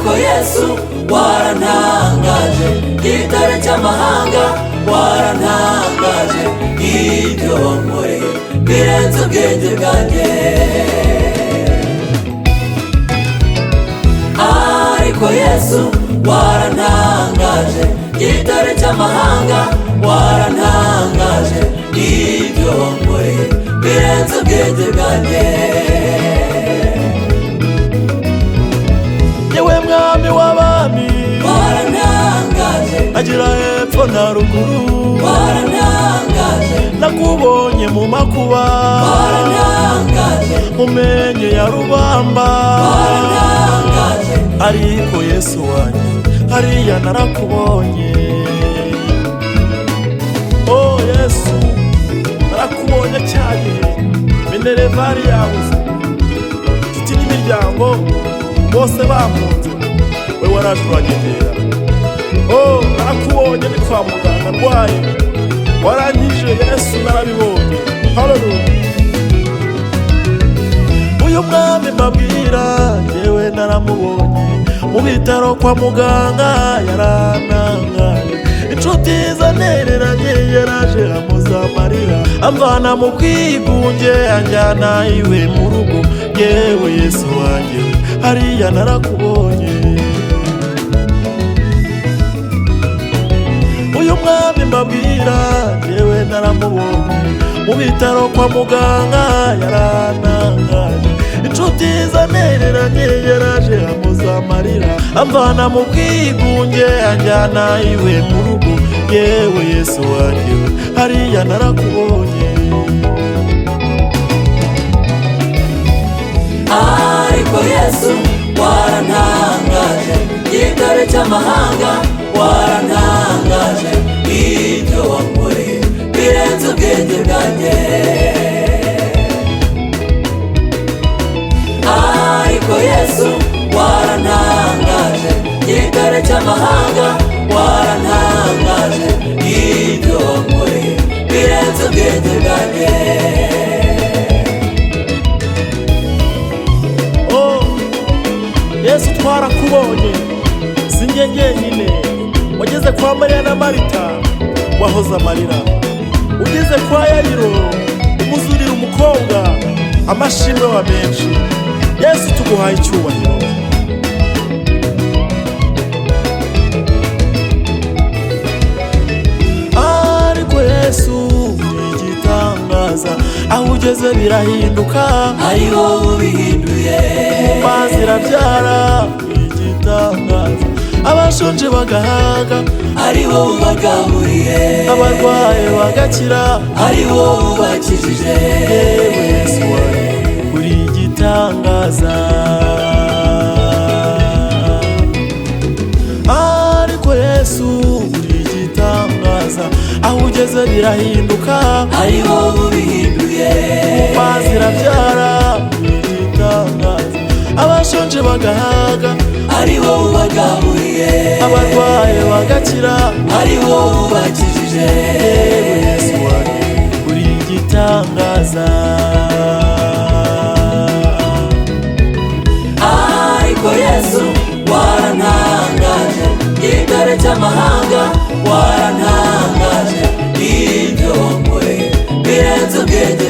ariko Yesu warantangaje, gitare cy'amahanga warantangaje, ibyo wankoreye birenze ubwenge bwanjye. Ariko Yesu warantangaje, gitare cy'amahanga warantangaje, ibyo wankoreye birenze ubwenge bwanjye. Yewe mwami w'abami warantangaje, agira hepfo na ruguru warantangaje, nakubonye mu makuba warantangaje, mumenye ya rubamba warantangaje, ariko Yesu wanjye hariya narakubonye. Oh Yesu narakubonye cyane, Minervari yabuze inshuti n'imiryango bose bamunze, we waraje uranyemerera. Oh narakubonye ni kwa muganga ndwaye, waranyije Yesu narabibonye. Haleluya. Uyu mwami mbabwira yewe naramubonye mu bitaro kwa muganga, yarantangaje. Inshuti zanereranye yaraje amuza amarira, amvana mu bwigunge anjyana iwe mu rugo. Yewe Yesu wanjye hariya narakubonye. Uyu mwami mbabwira yewe naramubonye mu bitaro kwa muganga, yarantangaje. Inshuti zanereranye yaraje amuza amarira, amvana mu bwigunge anjyana iwe mu rugo. Yewe Yesu wanjye hariya narakubonye. ariko Yesu warantangaje, gitare cy'amahanga warantangaje, ibyo wankoreye birenze ubwenge bwanjye. Ariko Yesu warantangaje, gitare cy'amahanga warantangaje, ibyo wankoreye birenze ubwenge bwanjye. Yesu twarakubonye, sinjye njyenyine. Wageze kwa Mariya na Marita wahoze amarira, ugeze kwa Yayiro umuzurira umukobwa, amashimwe wa menshi. Yesu tuguhaye icyubahiro. Ariko Yesu igitangaza, aho ugeze birahinduka, ari wowe ubihinduye. mazi irabyara igitangaza, abashonje bagahaga, ari wowe ubagaburiye. abarwaye bagakira, ari wowe ubakijije. yewe Yesu wanjye uri igitangaza. Ariko Yesu uri igitangaza, aho ugeze birahinduka, ari wowe ubihinduye. mazi irabyara igitangaza, abashonje bagahaga, ari wowe ubagaburiye. abarwaye bagakira, ari wowe ubakijije. yewe Yesu wanjye uri igitangaza. ariko Yesu warantangaje, gitare cy'amahanga warantangaje, ibyo wankoreye birenze ubwenge